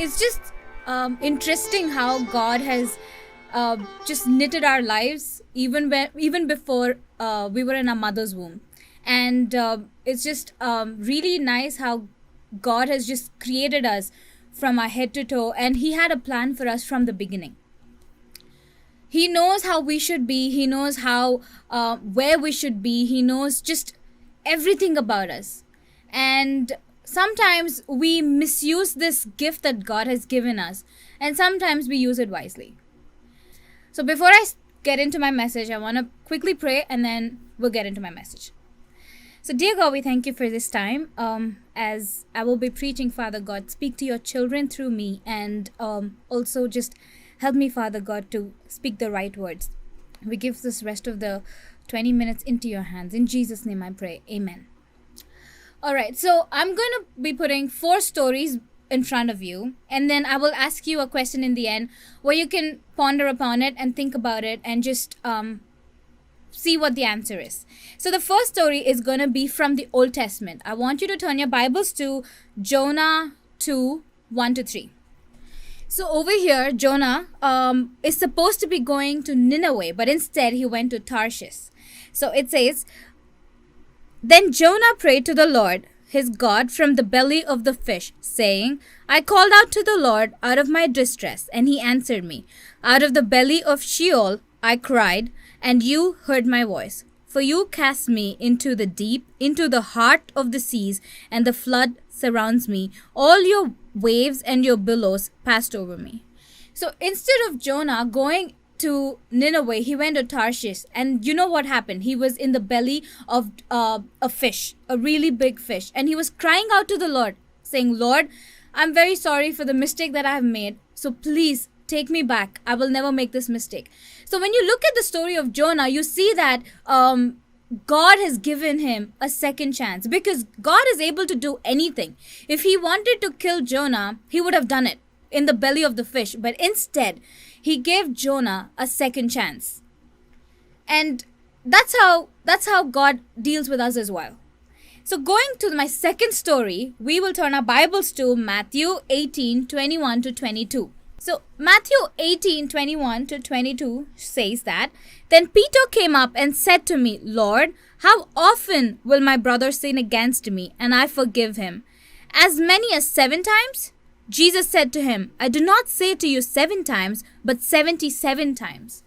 it's just interesting how God has just knitted our lives even before we were in our mother's womb, and it's just really nice how God has just created us from our head to toe, and He had a plan for us from the beginning. He knows how we should be. He knows how where we should be. He knows just everything about us. And sometimes we misuse this gift that God has given us, and sometimes we use it wisely. So before I get into my message, I want to quickly pray, and then we'll get into my message. So dear God, we thank you for this time. As I will be preaching, Father God, speak to your children through me, and also just help me, Father God, to speak the right words. We give this rest of the 20 minutes into your hands. In Jesus' name I pray. Amen. All right, so I'm going to be putting 4 stories in front of you, and then I will ask you a question in the end where you can ponder upon it and think about it and just see what the answer is. So the first story is going to be from the Old Testament. I want you to turn your Bibles to Jonah 2, 1-3. So over here, Jonah is supposed to be going to Nineveh, but instead he went to Tarshish. So it says, "Then Jonah prayed to the Lord, his God, from the belly of the fish, saying, I called out to the Lord out of my distress, and he answered me. Out of the belly of Sheol I cried, and you heard my voice. For you cast me into the deep, into the heart of the seas, and the flood surrounds me. All your waves and your billows passed over me." So instead of Jonah going to Nineveh, he went to Tarshish, and you know what happened? He was in the belly of a fish, a really big fish, and he was crying out to the Lord, saying, Lord, I'm very sorry for the mistake that I have made, so please take me back. I will never make this mistake. So when you look at the story of Jonah, you see that God has given him a second chance, because God is able to do anything. If he wanted to kill Jonah, he would have done it in the belly of the fish, but instead he gave Jonah a second chance. And that's how God deals with us as well. So going to my second story, we will turn our Bibles to Matthew 18, 21-22. So Matthew 18, 21-22 says that, Then Peter came up and said to me, Lord, how often will my brother sin against me, and I forgive him? As many as 7 times? Jesus said to him, I do not say to you 7 times, but 77 times.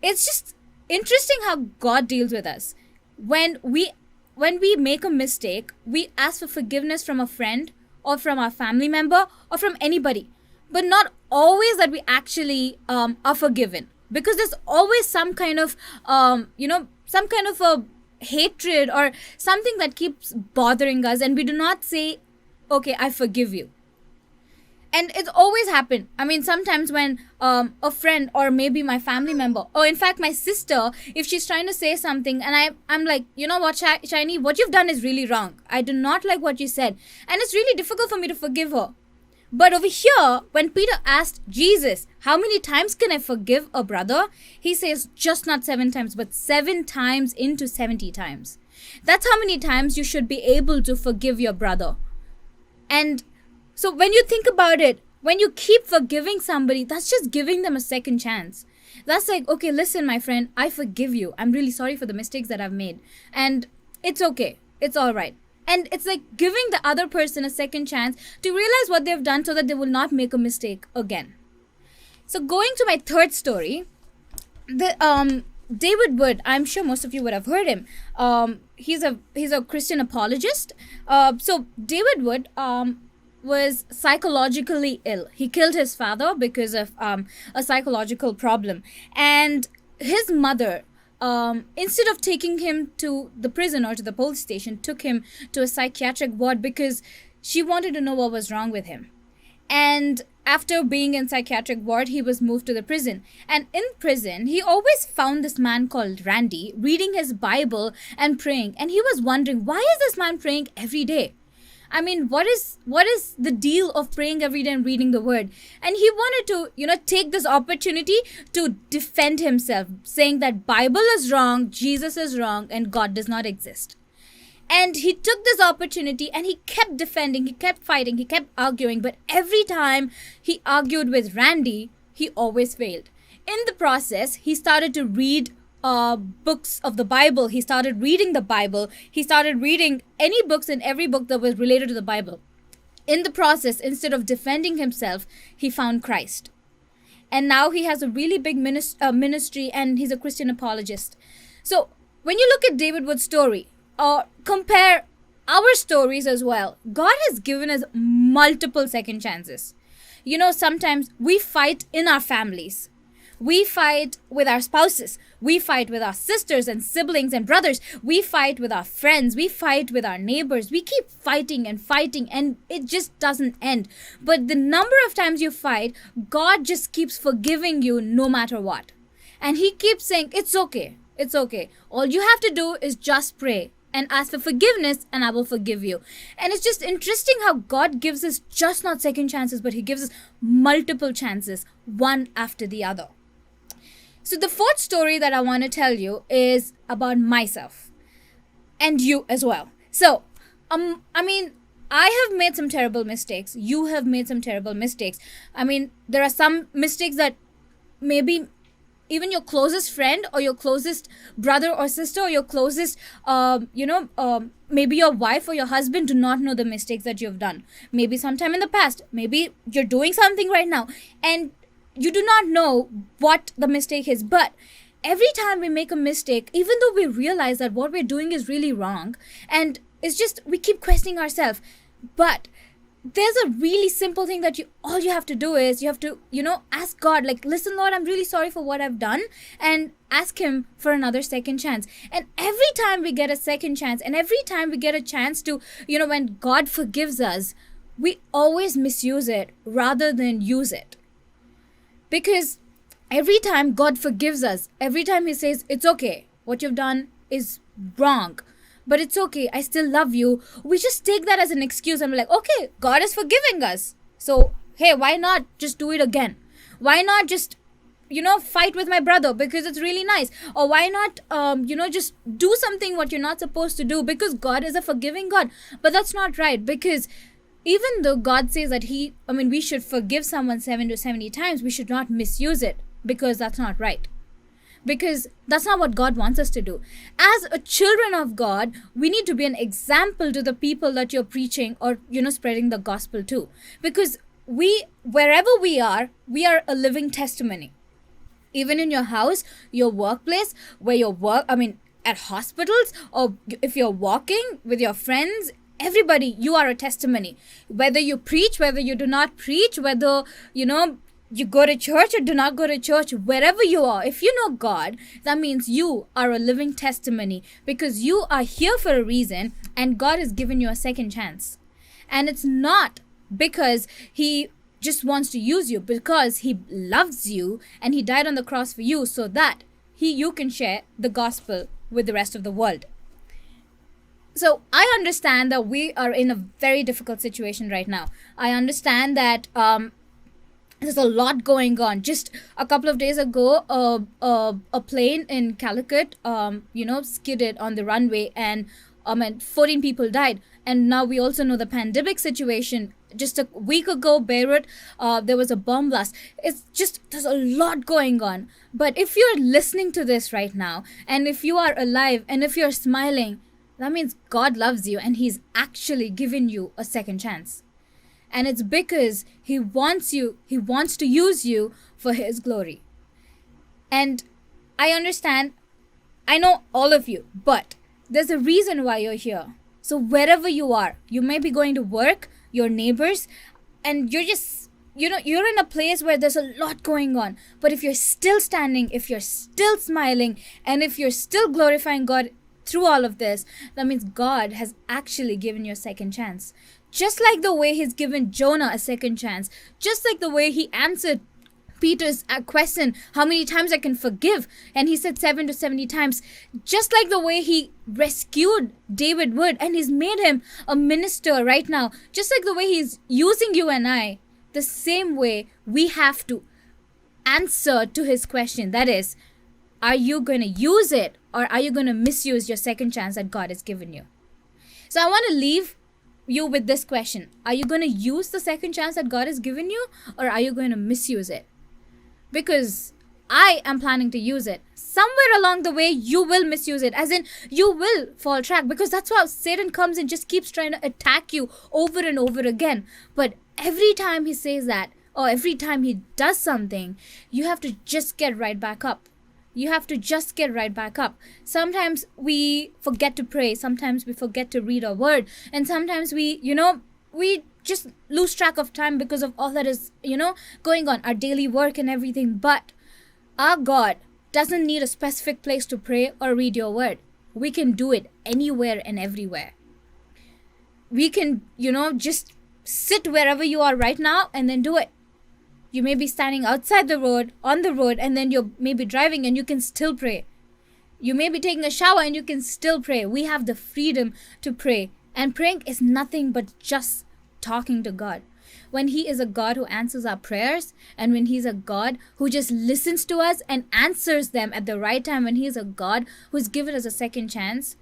It's just interesting how God deals with us. When we make a mistake, we ask for forgiveness from a friend or from our family member or from anybody. But not always that we actually are forgiven. Because there's always some kind of, some kind of a hatred or something that keeps bothering us, and we do not say, okay, I forgive you. And it's always happened. I mean, sometimes when a friend or maybe my family member, or in fact my sister, if she's trying to say something and I'm like, you know what, Shiny, what you've done is really wrong. I do not like what you said. And it's really difficult for me to forgive her. But over here, when Peter asked Jesus, how many times can I forgive a brother? He says, just not 7 times, but 7 times into 70 times. That's how many times you should be able to forgive your brother. And so when you think about it, when you keep forgiving somebody, that's just giving them a second chance. That's like, okay, listen, my friend, I forgive you. I'm really sorry for the mistakes that I've made. And it's okay. It's all right. And it's like giving the other person a second chance to realize what they've done so that they will not make a mistake again. So going to my third story, David Wood, I'm sure most of you would have heard him. He's a Christian apologist. So David Wood was psychologically ill. He killed his father because of a psychological problem. And his mother, instead of taking him to the prison or to the police station, took him to a psychiatric ward because she wanted to know what was wrong with him. And after being in psychiatric ward, he was moved to the prison. And in prison, he always found this man called Randy reading his Bible and praying. And he was wondering, why is this man praying every day? I mean, what is the deal of praying every day and reading the word? And he wanted to, take this opportunity to defend himself, saying that Bible is wrong, Jesus is wrong, and God does not exist. And he took this opportunity and he kept defending, he kept fighting, he kept arguing. But every time he argued with Randy, he always failed. In the process, he started to read books of the Bible. He started reading the Bible. He started reading any books and every book that was related to the Bible. In the process, instead of defending himself, he found Christ. And now he has a really big ministry, and he's a Christian apologist. So when you look at David Wood's story, or compare our stories as well, God has given us multiple second chances. Sometimes we fight in our families. We fight with our spouses. We fight with our sisters and siblings and brothers. We fight with our friends. We fight with our neighbors. We keep fighting, and it just doesn't end. But the number of times you fight, God just keeps forgiving you no matter what. And he keeps saying, it's okay. It's okay. All you have to do is just pray and ask for forgiveness, and I will forgive you. And it's just interesting how God gives us just not second chances, but he gives us multiple chances, one after the other. So the fourth story that I want to tell you is about myself and you as well. So, I have made some terrible mistakes. You have made some terrible mistakes. There are some mistakes that maybe even your closest friend or your closest brother or sister or your closest, maybe your wife or your husband do not know the mistakes that you've done. Maybe sometime in the past, maybe you're doing something right now and you do not know what the mistake is. But every time we make a mistake, even though we realize that what we're doing is really wrong, and it's just we keep questioning ourselves, but there's a really simple thing that all you have to do is you have to ask God, like, listen, Lord, I'm really sorry for what I've done, and ask him for another second chance. And every time we get a second chance, and every time we get a chance to when God forgives us, we always misuse it rather than use it. Because every time God forgives us, every time he says, it's okay, what you've done is wrong, but it's okay, I still love you, we just take that as an excuse and be like, okay, God is forgiving us, so hey, why not just do it again? Why not just fight with my brother because it's really nice? Or why not just do something what you're not supposed to do, because God is a forgiving God. But that's not right, because even though God says that we should forgive someone 7 to 70 times, we should not misuse it, because that's not right. Because that's not what God wants us to do. As a children of God, we need to be an example to the people that you're preaching or, spreading the gospel to. Because wherever we are a living testimony. Even in your house, your workplace, where you work, at hospitals, or if you're walking with your friends, everybody, you are a testimony. Whether you preach, whether you do not preach, whether, you go to church or do not go to church, wherever you are, if you know God, that means you are a living testimony, because you are here for a reason and God has given you a second chance. And it's not because he just wants to use you, because he loves you and he died on the cross for you so that you can share the gospel with the rest of the world. So I understand that we are in a very difficult situation right now. I understand that there's a lot going on. Just a couple of days ago, a plane in Calicut, skidded on the runway, and 14 people died. And now we also know the pandemic situation. Just a week ago, Beirut, there was a bomb blast. It's just, there's a lot going on. But if you're listening to this right now, and if you are alive, and if you're smiling, that means God loves you and he's actually given you a second chance. And it's because he wants to use you for his glory. And I understand, I know all of you, but there's a reason why you're here. So wherever you are, you may be going to work, your neighbors, and you're just, you're in a place where there's a lot going on. But if you're still standing, if you're still smiling, and if you're still glorifying God through all of this, that means God has actually given you a second chance. Just like the way he's given Jonah a second chance, just like the way he answered Peter's question, how many times I can forgive? And he said 7 to 70 times. Just like the way he rescued David Wood and he's made him a minister right now. Just like the way he's using you and I, the same way we have to answer to his question. That is, are you going to use it, or are you going to misuse your second chance that God has given you? So I want to leave you with this question. Are you going to use the second chance that God has given you, or are you going to misuse it? Because I am planning to use it. Somewhere along the way, you will misuse it. As in, you will fall track. Because that's how Satan comes and just keeps trying to attack you over and over again. But every time he says that, or every time he does something, you have to just get right back up. You have to just get right back up. Sometimes we forget to pray. Sometimes we forget to read our word. And sometimes we just lose track of time because of all that is, going on, our daily work and everything. But our God doesn't need a specific place to pray or read your word. We can do it anywhere and everywhere. We can, just sit wherever you are right now and then do it. You may be standing outside the road, on the road, and then you're maybe driving and you can still pray. You may be taking a shower and you can still pray. We have the freedom to pray. And praying is nothing but just talking to God. When He is a God who answers our prayers, and when He's a God who just listens to us and answers them at the right time, when He is a God who's given us a second chance,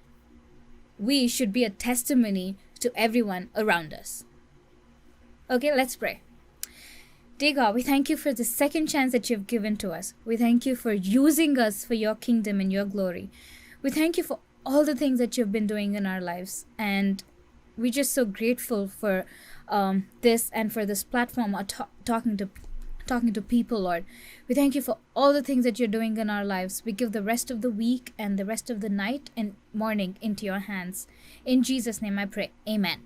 we should be a testimony to everyone around us. Okay, let's pray. Dear God, we thank you for the second chance that you've given to us. We thank you for using us for your kingdom and your glory. We thank you for all the things that you've been doing in our lives. And we're just so grateful for this and for this platform, talking to people, Lord. We thank you for all the things that you're doing in our lives. We give the rest of the week and the rest of the night and morning into your hands. In Jesus' name I pray. Amen.